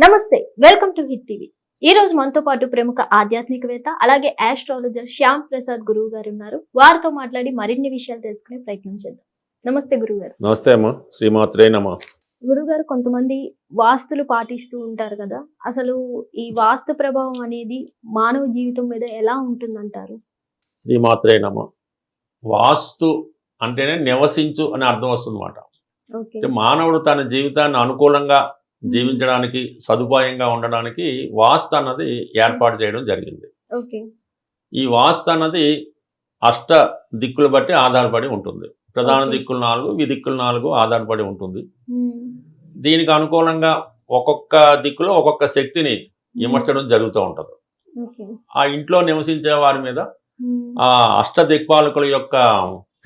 నమస్తే, welcome to hit TV. ఈ రోజు మనతో పాటు ప్రముఖ ఆధ్యాత్మికవేత్త అలాగే ఆస్ట్రాలజర్ శ్యామ్ ప్రసాద్ గురువు గారు ఉన్నారు. వారితో మాట్లాడి మరిన్ని విషయాలు తెలుసుకునే ప్రయత్నం చేద్దాం. నమస్తే గురుగారు. నమస్తే అమ్మా, శ్రీమాత్రే నమః. గురుగారు, కొంతమంది వాస్తులు పాటిస్తూ ఉంటారు కదా, అసలు ఈ వాస్తు ప్రభావం అనేది మానవ జీవితం మీద ఎలా ఉంటుందంటారు? శ్రీమాత్రే నమః. వాస్తు అంటేనే నివసించు అని అర్థం వస్తుందన్నమాట. ఓకే. అంటే మానవుడు తన జీవితాన్ని అనుకూలంగా జీవించడానికి, సదుపాయంగా ఉండడానికి వాస్తు అన్నది ఏర్పాటు చేయడం జరిగింది. ఓకే. ఈ వాస్తు అన్నది అష్ట దిక్కులు బట్టి ఆధారపడి ఉంటుంది. ప్రధాన ఓకే. దిక్కులు 4, విదిక్కులు 4 ఆధారపడి ఉంటుంది. మ్మ్. దీనికి అనుకూలంగా ఒక్కొక్క దిక్కులో ఒక్కొక్క శక్తిని ఇమర్చడం జరుగుతూ ఉంటుంది. ఓకే. ఆ ఇంట్లో నివసించే వారి మీద మ్మ్. ఆ అష్ట దిక్పాలకుల యొక్క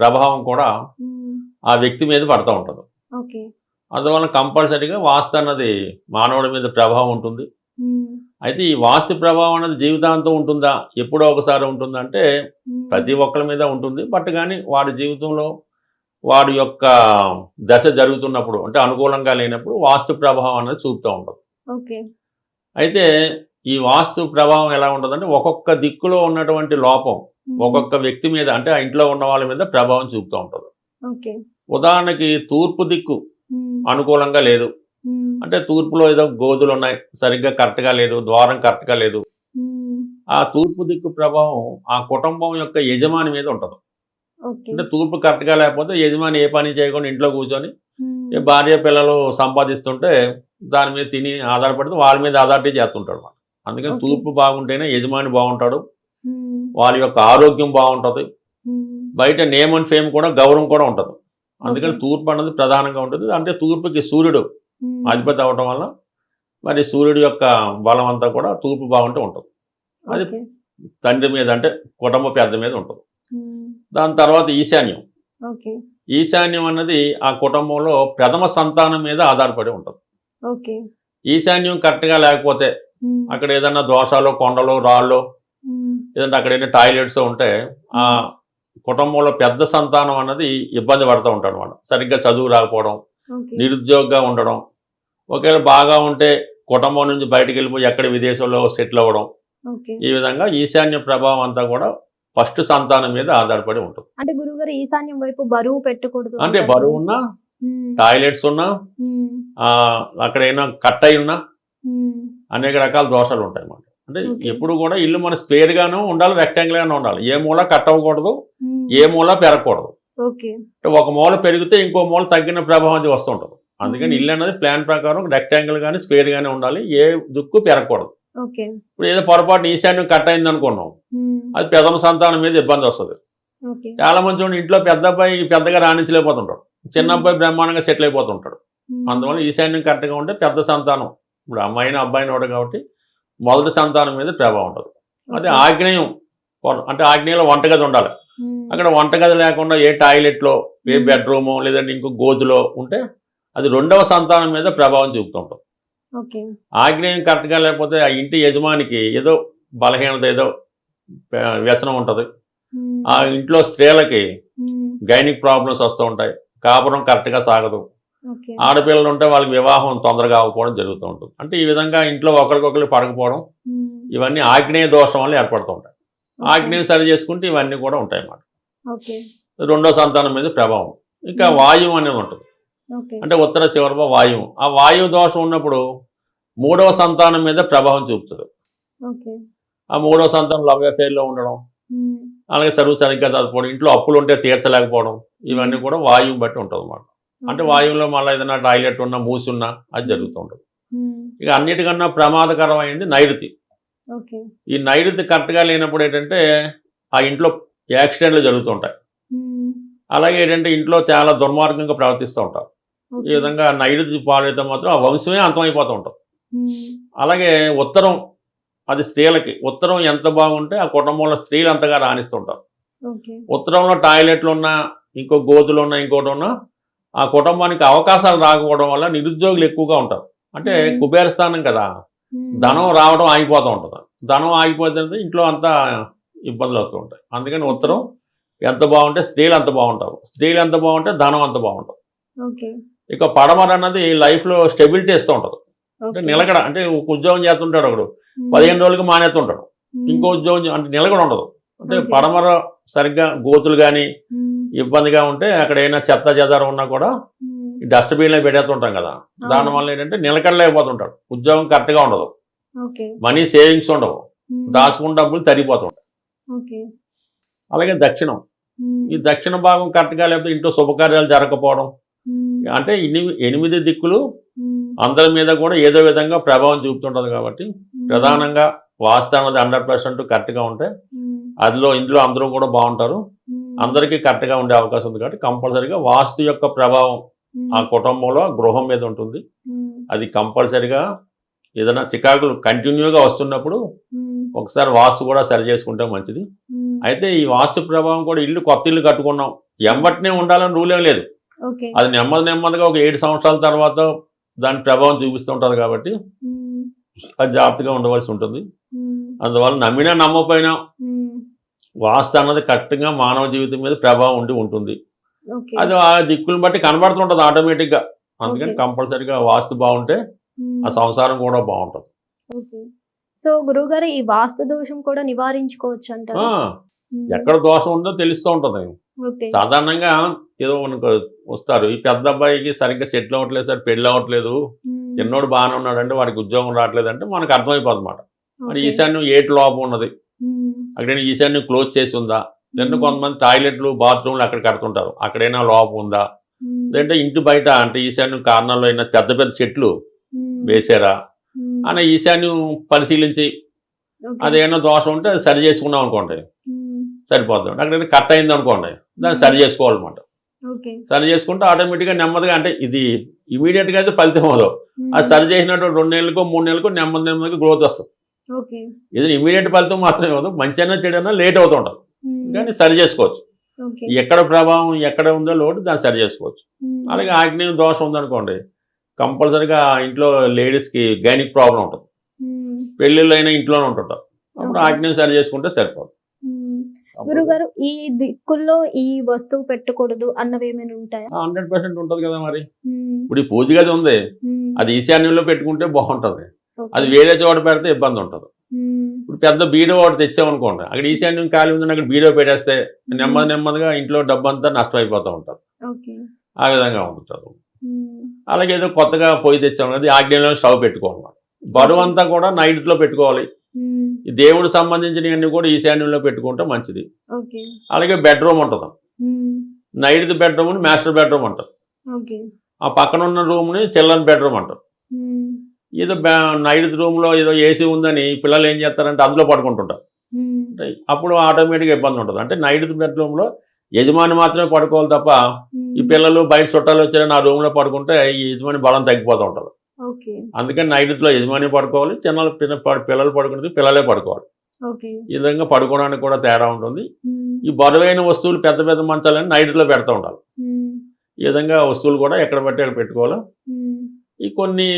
ప్రభావం కూడా మ్మ్. ఆ వ్యక్తి మీద పడుతూ ఉంటుంది. ఓకే. అందువల్ల కంపల్సరీగా వాస్తు అన్నది మానవుడి మీద ప్రభావం ఉంటుంది. మ్మ్. అయితే ఈ వాస్తు ప్రభావం అనేది జీవితాంతం ఉంటుందా, ఎప్పుడో ఒకసారి ఉంటుందంటే మ్మ్. ప్రతి ఒక్కరి మీద ఉంటుంది. బట్ కానీ వాడి జీవితంలో వాడి యొక్క దశ జరుగుతున్నప్పుడు, అంటే అనుకూలంగా లేనప్పుడు వాస్తు ప్రభావం అనేది చూపుతూ ఉంటుంది. ఓకే. అయితే ఈ వాస్తు ప్రభావం ఎలా ఉంటుందంటే ఒక్కొక్క దిక్కులో ఉన్నటువంటి లోపం మ్మ్. ఒక్కొక్క వ్యక్తి మీద, అంటే ఆ ఇంట్లో ఉన్న వాళ్ళ మీద ప్రభావం చూపుతూ ఉంటుంది. ఓకే. ఉదాహరణకి తూర్పు దిక్కు మ్మ్. అనుకూలంగా లేదు మ్మ్. అంటే తూర్పులో ఏదో గోధులు ఉన్నాయి, సరిగ్గా కరెక్ట్గా లేదు, ద్వారం కరెక్ట్గా లేదు. మ్మ్. ఆ తూర్పు దిక్కు ప్రభావం ఆ కుటుంబం యొక్క యజమాని మీద ఉంటుంది. ఓకే. అంటే తూర్పు కరెక్ట్గా లేకపోతే యజమాని ఏ పని చేయకుండా ఇంట్లో కూర్చొని మ్మ్. ఏ భార్య పిల్లలు సంపాదిస్తుంటే దాని మీద తిని ఆధారపడితే వాళ్ళ మీద ఆధారిటీ చేస్తుంటాడు అన్నమాట. అందుకని ఓకే. తూర్పు బాగుంటేనే యజమాని బాగుంటాడు, మ్మ్. వాళ్ళ యొక్క ఆరోగ్యం బాగుంటుంది, మ్మ్. బయట నేమ్ అండ్ ఫేమ్ కూడా, గౌరవం కూడా ఉంటుంది. అందుకని ఓకే. తూర్పు అన్నది ప్రధానంగా ఉంటుంది. అంటే తూర్పుకి సూర్యుడు మ్మ్. అధిపతి అవటం వల్ల మరి సూర్యుడి యొక్క బలం అంతా కూడా తూర్పు బాగుంటే ఉంటుంది. అది ఓకే. తండ్రి మీద, అంటే కుటుంబ పెద్ద మీద ఉంటుంది. మ్మ్. దాని తర్వాత ఈశాన్యం. ఓకే. ఈశాన్యం అన్నది ఆ కుటుంబంలో ప్రథమ సంతానం మీద ఆధారపడి ఉంటుంది. ఓకే. ఈశాన్యం కరెక్ట్గా లేకపోతే మ్మ్. అక్కడ ఏదన్నా దోషాలు, కొండలు, రాళ్ళు, మ్మ్. లేదంటే అక్కడ ఏదైనా టాయిలెట్స్ ఉంటే ఆ కుటుంబంలో పెద్ద సంతానం అన్నది ఇబ్బంది పడుతూ ఉంటాడు అన్నమాట. సరిగ్గా చదువు రాకపోవడం, ఓకే. నిరుద్యోగంగా ఉండడం, ఒకవేళ బాగా ఉంటే కుటుంబం నుంచి బయటకు వెళ్ళిపోయి ఎక్కడ విదేశంలో సెటిల్ అవ్వడం. ఓకే. ఈ విధంగా ఈశాన్య ప్రభావం అంతా కూడా ఫస్ట్ సంతానం మీద ఆధారపడి ఉంటుంది. అంటే గురువుగారు, ఈశాన్యం వైపు బరువు పెట్టకూడదు అంటే అంటారు బరువు కదా? ఉన్నా, మ్మ్. టాయిలెట్స్ ఉన్నా, మ్మ్. అక్కడ ఏమైనా కట్ అయి ఉన్నా మ్మ్. అనేక రకాల దోషాలు ఉంటాయి అన్నమాట. అంటే ఓకే. ఎప్పుడు కూడా ఇల్లు మన స్క్వేర్గాను ఉండాలి, రెక్టాంగిల్గానే ఉండాలి. ఏ మూల కట్ అవ్వకూడదు, మ్మ్. ఏ మూల పెరగకూడదు. ఓకే. అంటే ఒక మూల పెరిగితే ఇంకో మూల తగ్గిన ప్రభావం అది వస్తూ ఉంటుంది. అందుకని మ్మ్. ఇల్లు అనేది ప్లాన్ ప్రకారం రెక్టాంగిల్ కానీ స్క్వేర్ గానే ఉండాలి, ఏ దిక్కు పెరగకూడదు. ఓకే. ఇప్పుడు ఏదో పొరపాటు ఈశాన్యం కట్ అయింది అనుకున్నాం, మ్మ్. అది ప్రథమ సంతానం మీద ఇబ్బంది వస్తుంది. ఓకే. చాలా మంది చూడండి, ఇంట్లో పెద్ద అబ్బాయి పెద్దగా రాణించలేకపోతుంటాడు, చిన్న మ్మ్. అబ్బాయి బ్రహ్మాండంగా సెటిల్ అయిపోతుంటాడు. మ్మ్. అందువల్ల ఈశాన్యం కరెక్ట్గా ఉంటే పెద్ద సంతానం, ఇప్పుడు అమ్మాయిని అబ్బాయిని కూడా కాబట్టి మొదటి సంతానం మీద ప్రభావం ఉంటుంది. అదే ఓకే. ఆగ్నేయం, అంటే ఆగ్నేయంలో వంటగది ఉండాలి. మ్మ్. అక్కడ వంటగది లేకుండా ఏ టాయిలెట్లో, ఏ మ్మ్. బెడ్రూమో, లేదంటే ఇంకో గోతులో ఉంటే అది రెండవ సంతానం మీద ప్రభావం చూపుతుంటాం. ఓకే. ఆగ్నేయం కరెక్ట్గా లేకపోతే ఆ ఇంటి యజమానికి ఏదో బలహీనత, ఏదో వ్యసనం ఉంటుంది. మ్మ్. ఆ ఇంట్లో స్త్రీలకి మ్మ్. గైనిక్ ప్రాబ్లమ్స్ వస్తూ ఉంటాయి, కాపురం కరెక్ట్గా సాగదు. ఓకే. ఆడపిల్లలు ఉంటే వాళ్ళకి వివాహం తొందరగా అవ్వకపోవడం జరుగుతూ ఉంటుంది. అంటే ఈ విధంగా ఇంట్లో ఒకరికొకరు పడకపోవడం, మ్మ్. ఇవన్నీ ఆగ్నేయ దోషం వల్ల ఏర్పడుతూ ఉంటాయి. ఓకే. ఆగ్నేయం సరి చేసుకుంటే ఇవన్నీ కూడా ఉంటాయి అన్నమాట. ఓకే. రెండో సంతానం మీద ప్రభావం. ఇంకా మ్మ్. వాయువు అనేది ఉంటుంది. ఓకే. అంటే ఉత్తర చివరిలో వాయువు, ఆ వాయువు దోషం ఉన్నప్పుడు మూడవ సంతానం మీద ప్రభావం చూపుతుంది. ఓకే. ఆ మూడవ సంతానం లవ్ అఫేర్లో ఉండడం, మ్మ్. అలాగే చదువు సరిగ్గా చదువుకోవడం, ఇంట్లో అప్పులు ఉంటే తీర్చలేకపోవడం, ఇవన్నీ కూడా వాయువు బట్టి ఉంటుంది అన్నమాట. అంటే ఓకే. వాయువులో మళ్ళీ ఏదైనా టాయిలెట్ ఉన్నా, మూసి ఉన్నా అది జరుగుతూ ఉంటుంది. మ్మ్. ఇక అన్నిటికన్నా ప్రమాదకరమైంది నైరుతి. ఓకే. ఈ నైరుతి కరెక్ట్గా లేనప్పుడు ఏంటంటే ఆ ఇంట్లో యాక్సిడెంట్లు జరుగుతూ ఉంటాయి. మ్మ్. అలాగే ఏంటంటే ఇంట్లో చాలా దుర్మార్గంగా ప్రవర్తిస్తూ ఉంటారు. ఈ ఓకే. విధంగా నైరుతి పాలైతే మాత్రం ఆ వంశమే అంతమైపోతూ ఉంటుంది. మ్మ్. అలాగే ఉత్తరం, అది స్త్రీలకి ఉత్తరం ఎంత బాగుంటే ఆ కుటుంబంలో స్త్రీలు అంతగా రాణిస్తుంటారు. ఓకే. ఉత్తరంలో టాయిలెట్లు ఉన్నా, ఇంకో గోతులు ఉన్నా, ఇంకోటి ఉన్నా ఆ కుటుంబానికి అవకాశాలు రాకపోవడం వల్ల నిరుద్యోగులు ఎక్కువగా ఉంటారు. అంటే మ్మ్. కుబేర స్థానం కదా, మ్మ్. ధనం రావడం ఆగిపోతూ ఉంటుంది. ధనం ఆగిపోతే ఇంట్లో అంతా ఇబ్బందులు వస్తూ ఉంటాయి. అందుకని ఓకే. ఉత్తరం ఎంత బాగుంటే స్త్రీలు అంత బాగుంటారు, స్త్రీలు ఎంత బాగుంటే ధనం అంత బాగుంటుంది. ఓకే. ఇక పడమర అన్నది లైఫ్లో స్టెబిలిటీ ఇస్తూ ఉంటుంది. అంటే ఓకే. నిలకడ అంటే ఒక ఉద్యోగం చేస్తుంటాడు ఒకడు ఉమ్, 15 రోజులకి మానేస్తుంటాడు. ఉమ్, ఇంకో ఉద్యోగం అంటే నిలకడ ఉండదు. అంటే ఓకే. పడమర సరిగ్గా గోతులు కానీ ఉమ్, ఇబ్బందిగా ఉంటే అక్కడ ఏమైనా చెత్త చెదారం ఉన్నా కూడా ఉమ్, ఈ డస్ట్బిన్లో పెట్టేస్తుంటాం కదా, అవును. దానివల్ల ఏంటంటే నిలకడలేకపోతుంటాడు, ఉద్యోగం కరెక్ట్గా ఉండదు, ఓకే. మనీ సేవింగ్స్ ఉండవు, ఉమ్, దాచుకున్న డబ్బులు తరిగిపోతుంటాయి. ఓకే. అలాగే దక్షిణం, ఉమ్, ఈ దక్షిణ భాగం కరెక్ట్గా లేకపోతే ఇంట్లో శుభకార్యాలు జరగకపోవడం, ఉమ్, అంటే 8 దిక్కులు ఉమ్, అందరి మీద కూడా ఏదో విధంగా ప్రభావం చూపుతుంటుంది కాబట్టి ఉమ్, ప్రధానంగా వాస్తు అన్నది 100% కరెక్ట్గా ఉంటే ఉమ్, ఇందులో అందరూ కూడా బాగుంటారు, ఉమ్, అందరికీ కరెక్ట్గా ఉండే అవకాశం ఉంది. కాబట్టి కంపల్సరీగా వాస్తు యొక్క ప్రభావం ఉమ్, ఆ కుటుంబంలో గృహం మీద ఉంటుంది. ఉమ్, అది కంపల్సరీగా ఏదైనా చికాకులు కంటిన్యూగా వస్తున్నప్పుడు ఉమ్, ఒకసారి వాస్తు కూడా సరి చేసుకుంటే మంచిది. ఉమ్, అయితే ఈ వాస్తు ప్రభావం కూడా కొత్త ఇల్లు కట్టుకున్నాం ఎంబటినే ఉండాలని రూల్ ఏం లేదు. ఓకే. అది నెమ్మదిగా ఒక 7 సంవత్సరాల తర్వాత దాని ప్రభావం చూపిస్తూ ఉంటుంది కాబట్టి ఉమ్, అది జాగ్రత్తగా ఉండవలసి ఉంటుంది. ఉమ్, అందువల్ల నమ్మినా నమ్మకపోయినా ఉమ్, వాస్తు అన్నది కరెక్ట్గా మానవ జీవితం మీద ప్రభావం ఉంటుంది. ఓకే. అది ఆ దిక్కులను బట్టి కనబడుతుంటుంది ఆటోమేటిక్గా. అందుకని ఓకే. కంపల్సరీగా వాస్తు బాగుంటే ఉమ్, ఆ సంసారం కూడా బాగుంటుంది. ఓకే. సో గురువుగారు ఈ వాస్తు దోషం కూడా నివారించుకోవచ్చు అంటారు. ఎక్కడ దోషం ఉందో తెలుస్తూ ఉంటుంది. ఓకే. సాధారణంగా ఏదో మనకు వస్తారు, ఈ పెద్ద అబ్బాయికి సరిగ్గా సెటిల్ అవ్వట్లేదు సార్, పెళ్ళి అవ్వట్లేదు, ఉమ్, చిన్నోడు బాగానే ఉన్నాడంటే వాడికి ఉద్యోగం రావట్లేదు అంటే మనకు అర్థమైపోతుంది అన్నమాట. మరి ఓకే. ఈశాన్యం ఏటి లోపం ఉన్నది, ఉమ్, అక్కడైనా ఈశాన్యం క్లోజ్ చేసి ఉందా, లేదంటే ఉమ్, కొంతమంది టాయిలెట్లు బాత్రూమ్లు అక్కడ కడుతుంటారు, అక్కడైనా లోపం ఉందా, ఉమ్, లేదంటే ఇంటి బయట అంటే ఈశాన్యం కారణాల్లో అయినా పెద్ద పెద్ద చెట్లు ఉమ్, వేసారా ఉమ్, అని ఈశాన్యం పరిశీలించి ఓకే. అదేమైనా దోషం ఉంటే అది సరి చేసుకున్నాం అనుకోండి ఉమ్, సరిపోతుంది. అక్కడైనా కట్ అయింది అనుకోండి దాన్ని సరి చేసుకోవాలన్నమాట. ఓకే. సరి చేసుకుంటే ఆటోమేటిక్గా నెమ్మదిగా, అంటే ఇది ఇమీడియట్గా అయితే ఫలితం అవ్వదు, ఉమ్, అది సరి చేసినట్టు 2 నెలలకో 3 నెలలకో నెమ్మదిగా గ్రోత్ వస్తుంది. ఓకే. ఇది ఇమీడియట్ ఫలితం మాత్రమే అవ్వదు, మంచి అయినా చెడైనా లేట్ అవుతూ ఉంటుంది, ఉమ్, కానీ సరి చేసుకోవచ్చు. ఓకే. ఎక్కడ ప్రభావం ఎక్కడ ఉందో లోటు దాన్ని సరి చేసుకోవచ్చు. ఉమ్, అలాగే ఆగ్నేయం దోషం ఉందనుకోండి కంపల్సరీగా ఇంట్లో లేడీస్కి గైనిక్ ప్రాబ్లం ఉంటుంది, ఉమ్, పెళ్ళిళ్ళు అయినా ఇంట్లోనే ఉంటుంటారు, అప్పుడు ఓకే. ఆగ్నేయం సరి చేసుకుంటే సరిపోతుంది. ఉమ్, గురుగారు ఈ దిక్కుల్లో ఈ వస్తువు పెట్టకూడదు అన్నవి ఏమైనా ఉంటాయా? 100% ఉంటుంది కదా. మరి ఉమ్, ఇప్పుడు ఈ పూజ గది ఉంది, ఉమ్, అది ఈశాన్యంలో పెట్టుకుంటే బాగుంటుంది, ఓకే. అది వేరే చోట పెడితే ఇబ్బంది ఉంటుంది. ఉమ్, ఇప్పుడు పెద్ద బీడో ఒకటి తెచ్చామనుకోండి, అక్కడ ఈశాన్యం ఖాళీ ఉందని అక్కడ బీడో పెట్టేస్తే నెమ్మదిగా ఇంట్లో డబ్బు అంతా నష్టం అయిపోతూ ఉంటుంది, ఓకే. ఆ విధంగా ఉంటుంది. ఉమ్, అలాగే ఏదో కొత్తగా పొయ్యి తెచ్చాము అది ఆగ్నేయంలో స్టవ్ పెట్టుకోవాలి, బరువు అంతా కూడా నైట్లో పెట్టుకోవాలి. ఉమ్, ఈ దేవుడికి సంబంధించినవన్నీ కూడా ఈశాన్యంలో పెట్టుకుంటే మంచిది. ఓకే. అలాగే బెడ్రూమ్ ఉంటుంది, ఉమ్, నైట్ బెడ్రూమ్ని మాస్టర్ బెడ్రూమ్ అంటారు, ఓకే. ఆ పక్కన ఉన్న రూమ్ని చిల్డ్రన్ బెడ్రూమ్ అంటారు. ఉమ్, ఏదో నైట్ రూమ్లో ఏదో ఏసీ ఉందని పిల్లలు ఏం చేస్తారంటే అందులో పడుకుంటుంటారు, ఉమ్, అప్పుడు ఆటోమేటిక్గా ఇబ్బంది ఉంటుంది. అంటే నైట్ బెడ్రూమ్లో యజమాని మాత్రమే పడుకోవాలి తప్ప ఈ ఉమ్, పిల్లలు బయట చుట్టాలు వచ్చారని ఆ రూమ్లో పడుకుంటే ఈ యజమాని బలం తగ్గిపోతూ ఉంటుంది. ఓకే. అందుకని నైట్లో యజమాని పడుకోవాలి, పిల్లలు పడుకునేది పిల్లలే పడుకోవాలి. ఓకే. ఈ విధంగా పడుకోవడానికి కూడా తేడా ఉంటుంది. ఉమ్, ఈ బరువైన వస్తువులు పెద్ద పెద్ద మంచాలని నైట్లో పెడతా ఉండాలి. ఉమ్, ఈ విధంగా వస్తువులు కూడా ఎక్కడ పట్టి అక్కడ పెట్టుకోవాలి. ఉమ్, ఈ కొన్ని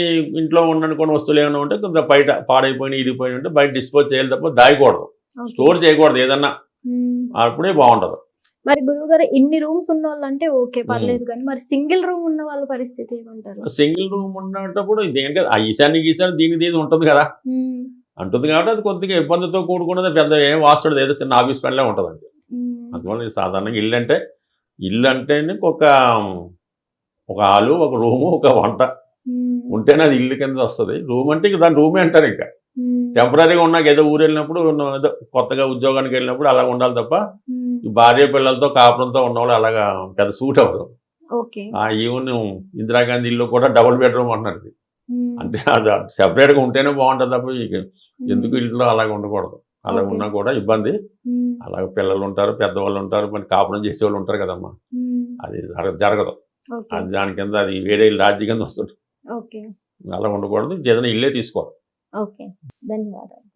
ఇంట్లో కొన్ని వస్తువులు ఏమైనా ఉంటే కొంత బయట పాడైపోయినాయి ఇరిగిపోయి ఉంటే బయట డిస్పోజ్ చేయాలి తప్ప దాయకూడదు, ఓకే. స్టోర్ చేయకూడదు ఏదన్నా, ఉమ్, అప్పుడే బాగుంటుంది. మరి గురువుగారు ఇన్ని రూమ్స్ ఉన్న వాళ్ళంటే ఓకే పర్లేదు, కానీ మరి సింగిల్ రూమ్ ఉన్న వాళ్ళ పరిస్థితి ఏమంటారు? సింగిల్ రూమ్ ఉన్నప్పుడు దేనికి ఆ ఈశాన్య దీని ఉంటుంది కదా, ఉమ్, అంటుంది కాబట్టి అది కొద్దిగా ఇబ్బందితో కూడుకున్నది, పెద్ద ఏం వాస్తుడు ఏదో చిన్న ఆఫీస్ పనిలే ఉంటుందండి. ఉమ్, అందువల్ల ఇది సాధారణంగా ఇల్లు అంటేనే ఒక హాలు, ఒక రూము, ఒక వంట ఉమ్, ఉంటేనే అది ఇల్లు కింద వస్తుంది. రూమ్ అంటే ఇక దాని రూమే అంటారు. ఇంకా ఉమ్, టెంపరీగా ఉన్నాక ఏదో ఊరు వెళ్ళినప్పుడు ఏదో కొత్తగా ఉద్యోగానికి వెళ్ళినప్పుడు అలా ఉండాలి తప్ప ఉమ్, ఈ భార్య పిల్లలతో కాపురంతో ఉన్నవాళ్ళు అలాగా పెద్ద సూట్ అవ్వదు. ఓకే. ఈవెన్ ఇందిరాగాంధీ ఇల్లు కూడా డబుల్ బెడ్రూమ్ అంటున్నారు. ఇది ఉమ్, అంటే అది సెపరేట్గా ఉంటేనే బాగుంటుంది తప్ప ఇక ఉమ్, ఎందుకు ఇంట్లో అలాగ ఉండకూడదు. అలా ఓకే. ఉన్నా కూడా ఇబ్బంది. ఉమ్, అలాగే పిల్లలు ఉంటారు, పెద్దవాళ్ళు ఉంటారు, మరి కాపురం చేసేవాళ్ళు ఉంటారు కదమ్మా, ఉమ్, అది జరగదు. ఓకే. అది దాని కింద అది వేరే రాజ్యం కింద వస్తుంది, ఓకే. అలా ఉండకూడదు. ఏదైనా ఇల్లే తీసుకోవాలి. ఓకే. ధన్యవాదాలు.